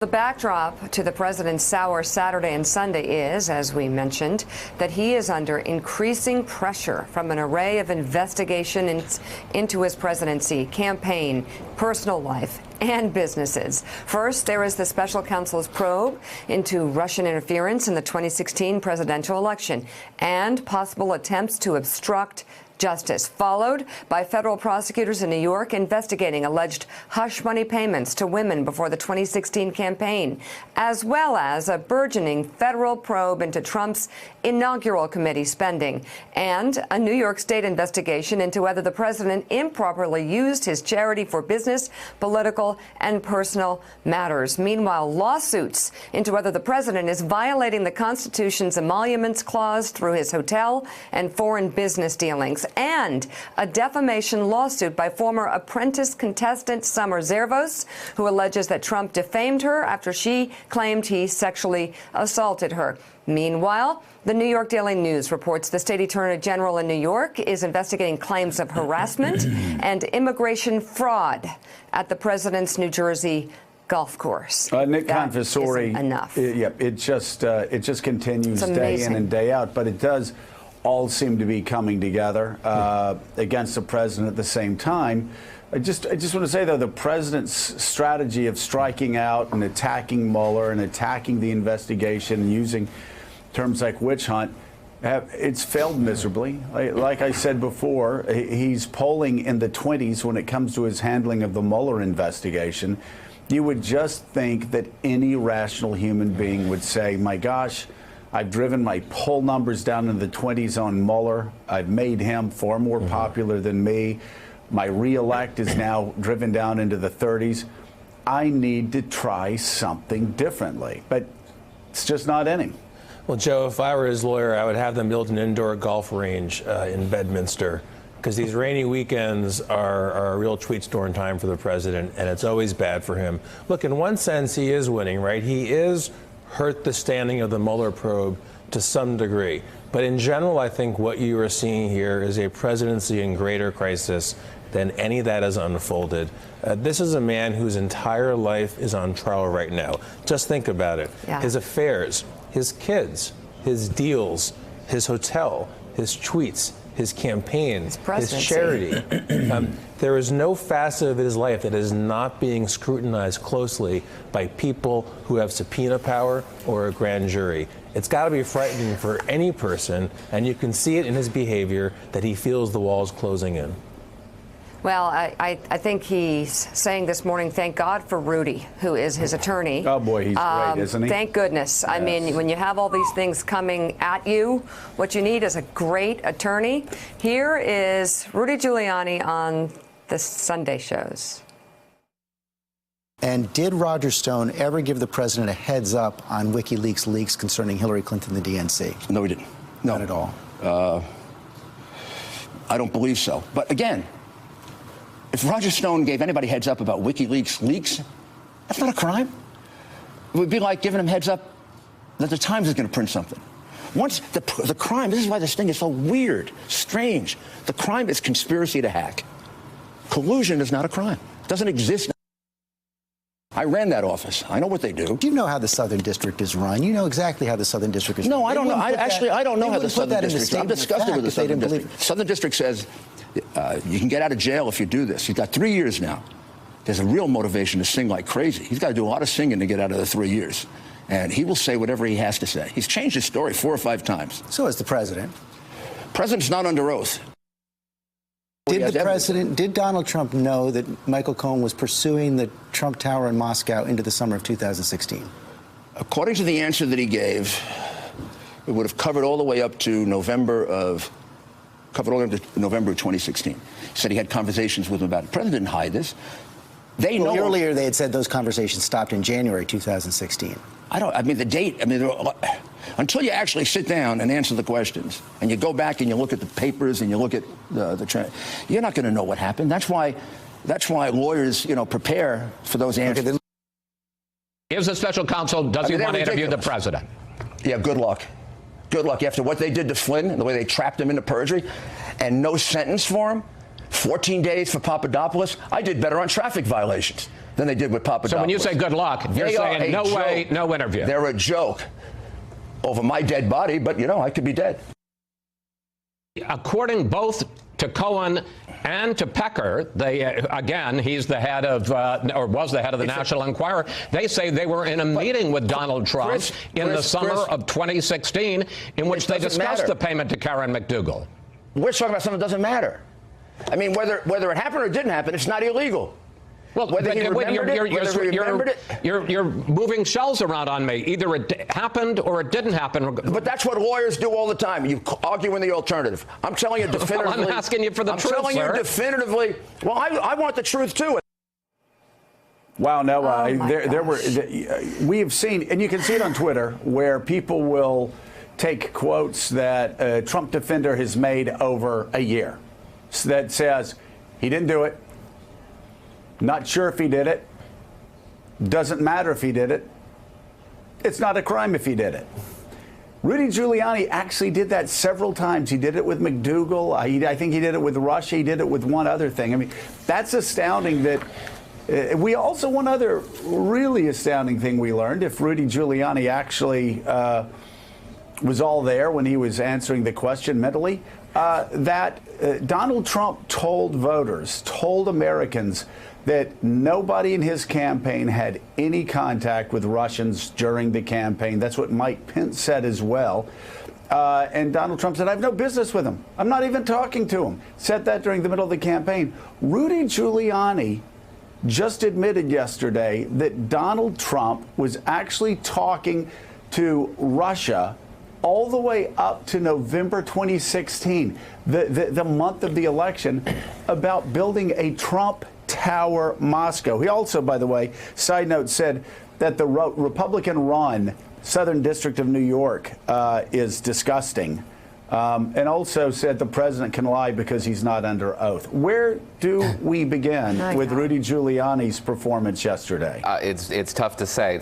The backdrop to the president's sour Saturday and Sunday is, as we mentioned, that he is under increasing pressure from an array of investigations into his presidency, campaign, personal life, and businesses. First, there is the special counsel's probe into Russian interference in the 2016 presidential election and possible attempts to obstruct justice, followed by federal prosecutors in New York investigating alleged hush money payments to women before the 2016 campaign, as well as a burgeoning federal probe into Trump's inaugural committee spending, and a New York State investigation into whether the president improperly used his charity for business, political, and personal matters. Meanwhile, lawsuits into whether the president is violating the Constitution's emoluments clause through his hotel and foreign business dealings, and a defamation lawsuit by former Apprentice contestant Summer Zervos, who alleges that Trump defamed her after she claimed he sexually assaulted her. Meanwhile, the New York Daily News reports the state attorney general in New York is investigating claims of harassment and immigration fraud at the president's New Jersey golf course. Nick Confessori, enough. It just continues day in and day out, but it does all seem to be coming together against the president at the same time. I just want to say, though, the president's strategy of striking out and attacking Mueller and attacking the investigation and using terms like witch hunt, it's failed miserably. Like I said before, he's polling in the 20s when it comes to his handling of the Mueller investigation. You would just think that any rational human being would say, my gosh, I've driven my poll numbers down in the 20s on Mueller. I've made him far more popular than me. My reelect is now driven down into the 30s. I need to try something differently. But it's just not in him. Well, Joe, if I were his lawyer, I would have them build an indoor golf range in Bedminster, because these rainy weekends are a real tweet storm time for the president, and it's always bad for him. Look, in one sense, he is winning, right? He is hurt the standing of the Mueller probe to some degree. But in general, I think what you are seeing here is a presidency in greater crisis than any that has unfolded. This is a man whose entire life is on trial right now. Just think about it. Yeah. His affairs, his kids, his deals, his hotel, his tweets, his campaign, his charity. There is no facet of his life that is not being scrutinized closely by people who have subpoena power or a grand jury. It's got to be frightening for any person, and you can see it in his behavior that he feels the walls closing in. Well, I think he's saying this morning, thank God for Rudy, who is his attorney. Oh, boy, he's great, isn't he? Thank goodness. Yes. I mean, when you have all these things coming at you, what you need is a great attorney. Here is Rudy Giuliani on the Sunday shows. And did Roger Stone ever give the president a heads up on WikiLeaks leaks concerning Hillary Clinton and the DNC? No, he didn't. No. Not at all. I don't believe so. But again, if Roger Stone gave anybody heads up about WikiLeaks leaks, that's not a crime. It would be like giving him heads up that the Times is going to print something. Once the crime, this is why this thing is so weird, strange. The crime is conspiracy to hack. Collusion is not a crime. It doesn't exist. I ran that office. I know what they do. Do you know how the Southern District is run? You know exactly how the Southern District is run. No, I don't know. I don't know how the Southern District is run. I'm disgusted with the Southern District. Southern District says you can get out of jail if you do this. He's got 3 years now. There's a real motivation to sing like crazy. He's got to do a lot of singing to get out of the 3 years. And he will say whatever he has to say. He's changed his story 4 or 5 times. So is the president. President's not under oath. Did Donald Trump know that Michael Cohen was pursuing the Trump Tower in Moscow into the summer of 2016? According to the answer that he gave, it would have covered all the way up to November of 2016. He said he had conversations with him about it. The president didn't hide this. They know. Earlier they had said those conversations stopped in January 2016. I mean, the date, until you actually sit down and answer the questions, and you go back and you look at the papers and you look at you're not going to know what happened. That's why lawyers, prepare for those answers. Here's the special counsel. Does he want to interview the president? Yeah, good luck. Good luck. After what they did to Flynn and the way they trapped him into perjury and no sentence for him, 14 days for Papadopoulos. I did better on traffic violations than they did with Papadopoulos. So when you say good luck, you're saying no way, no interview. They're a joke over my dead body, but, you know, I could be dead. According both to Cohen and to Pecker, they again, he's the head of, or was the head of the National Enquirer. They say they were in a meeting with Donald Trump in the summer of 2016, in which they discussed the payment to Karen McDougal. We're talking about something that doesn't matter. I mean, whether it happened or it didn't happen, it's not illegal. Well, whether he remembered it, you're moving shells around on me. Either it happened or it didn't happen. But that's what lawyers do all the time. You argue in the alternative. I'm telling you definitively. Well, I'm asking you for the truth, I'm telling you definitively. Well, I want the truth too. Wow, no, we have seen, and you can see it on Twitter, where people will take quotes that a Trump defender has made over a year that says he didn't do it. Not sure if he did it. Doesn't matter if he did it. It's not a crime if he did it. Rudy Giuliani actually did that several times. He did it with McDougal. I think he did it with Russia. He did it with one other thing. I mean, that's astounding that we also, one other really astounding thing we learned, if Rudy Giuliani actually was all there when he was answering the question mentally, that Donald Trump told voters, told Americans that nobody in his campaign had any contact with Russians during the campaign. That's what Mike Pence said as well. And Donald Trump said, I have no business with him. I'm not even talking to him. Said that during the middle of the campaign. Rudy Giuliani just admitted yesterday that Donald Trump was actually talking to Russia all the way up to November 2016, the month of the election, about building a Trump Tower Moscow. He also, by the way, side note, said that the Republican-run Southern District of New York is disgusting, and also said the president can lie because he's not under oath. Where do we begin with Rudy Giuliani's performance yesterday? It's tough to say.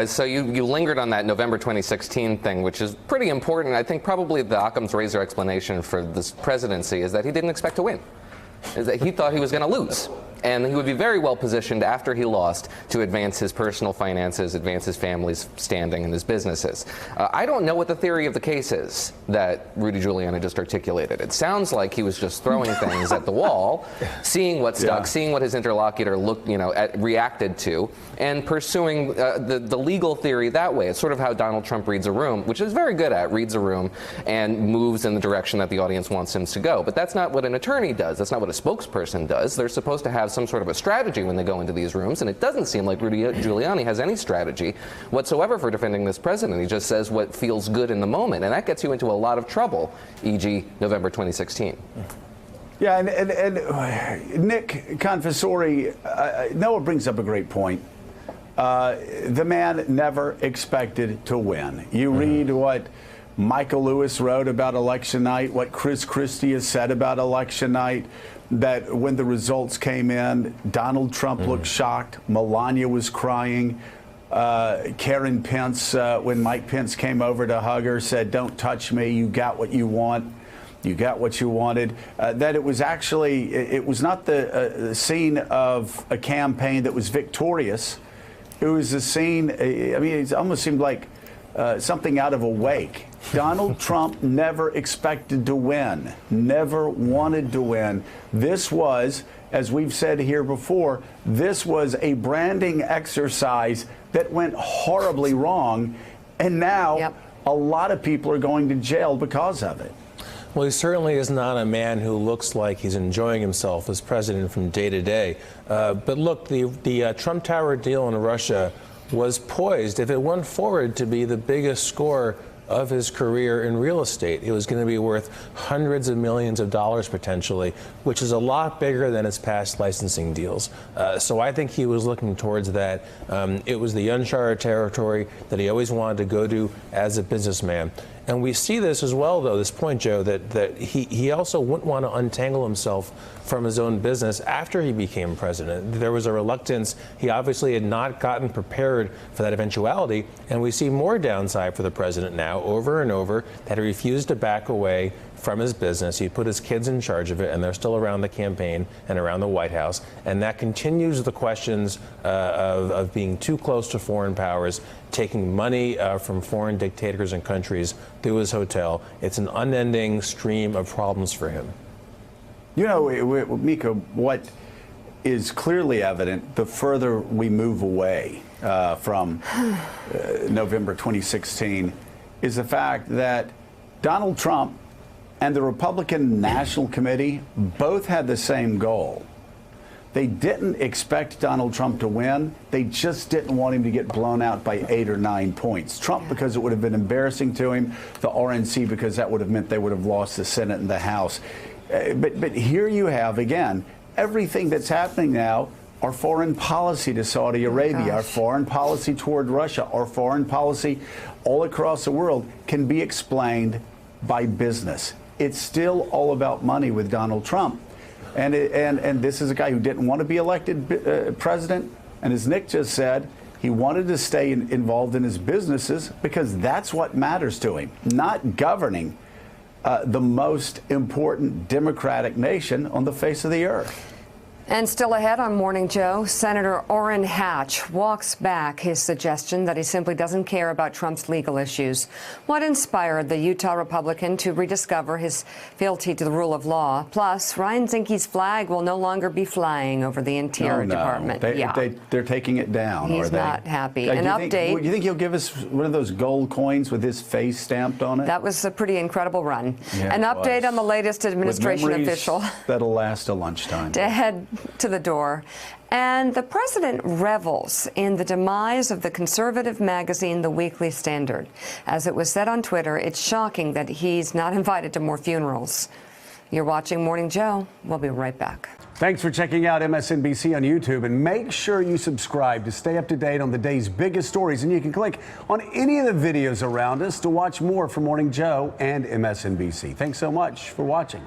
So you lingered on that November 2016 thing, which is pretty important. I think probably the Occam's razor explanation for this presidency is that he didn't expect to win, is that he thought he was going to lose. And he would be very well positioned after he lost to advance his personal finances, advance his family's standing and his businesses. I don't know what the theory of the case is that Rudy Giuliani just articulated. It sounds like he was just throwing things at the wall, seeing what stuck, seeing what his interlocutor reacted to, and pursuing the legal theory that way. It's sort of how Donald Trump reads a room, which is very good at, reads a room and moves in the direction that the audience wants him to go. But that's not what an attorney does. That's not what a spokesperson does. They're supposed to have some sort of a strategy when they go into these rooms, and it doesn't seem like Rudy Giuliani has any strategy whatsoever for defending this president. He just says what feels good in the moment, and that gets you into a lot of trouble, e.g. November 2016. Yeah, and Nick Confessori, Noah brings up a great point. The man never expected to win. You read what Michael Lewis wrote about election night, what Chris Christie has said about election night, that when the results came in, Donald Trump looked shocked. Melania was crying. Karen Pence, when Mike Pence came over to hug her, said, "Don't touch me. You got what you want. You got what you wanted." That it was actually, it was not the scene of a campaign that was victorious. It was a scene, I mean, it almost seemed like something out of a wake. Donald Trump never expected to win, never wanted to win. This was, as we've said here before, this was a branding exercise that went horribly wrong, and now a lot of people are going to jail because of it. Well, he certainly is not a man who looks like he's enjoying himself as president from day to day. But look, the Trump Tower deal in Russia was poised, if it went forward, to be the biggest score of his career in real estate. It was going to be worth hundreds of millions of dollars potentially, which is a lot bigger than his past licensing deals. So I think he was looking towards that. It was the uncharted territory that he always wanted to go to as a businessman. And we see this as well, though, this point, Joe, that he also wouldn't want to untangle himself from his own business after he became president. There was a reluctance. He obviously had not gotten prepared for that eventuality. And we see more downside for the president now, over and over, that he refused to back away from his business. He put his kids in charge of it, and they're still around the campaign and around the White House. And that continues the questions of being too close to foreign powers, taking money from foreign dictators and countries through his hotel. It's an unending stream of problems for him. You know, Mika, what is clearly evident the further we move away from November 2016 is the fact that Donald Trump and the Republican National Committee both had the same goal. They didn't expect Donald Trump to win. They just didn't want him to get blown out by 8 or 9 points. Trump, because it would have been embarrassing to him. The RNC, because that would have meant they would have lost the Senate and the House. But here you have, again, everything that's happening now, our foreign policy to Saudi Arabia, our foreign policy toward Russia, our foreign policy all across the world can be explained by business. It's still all about money with Donald Trump. And this is a guy who didn't want to be elected president. And as Nick just said, he wanted to stay involved in his businesses because that's what matters to him, not governing the most important democratic nation on the face of the earth. And still ahead on Morning Joe, Senator Orrin Hatch walks back his suggestion that he simply doesn't care about Trump's legal issues. What inspired the Utah Republican to rediscover his fealty to the rule of law? Plus, Ryan Zinke's flag will no longer be flying over the Interior Department. They're taking it down. He's not happy. An update. Do you think he'll give us one of those gold coins with his face stamped on it? That was a pretty incredible run. Yeah, An update on the latest administration official. That'll last till lunchtime. To head to the door. And the president revels in the demise of the conservative magazine, The Weekly Standard. As it was said on Twitter, it's shocking that he's not invited to more funerals. You're watching Morning Joe. We'll be right back. Thanks for checking out MSNBC on YouTube, and make sure you subscribe to stay up to date on the day's biggest stories. And you can click on any of the videos around us to watch more from Morning Joe and MSNBC. Thanks so much for watching.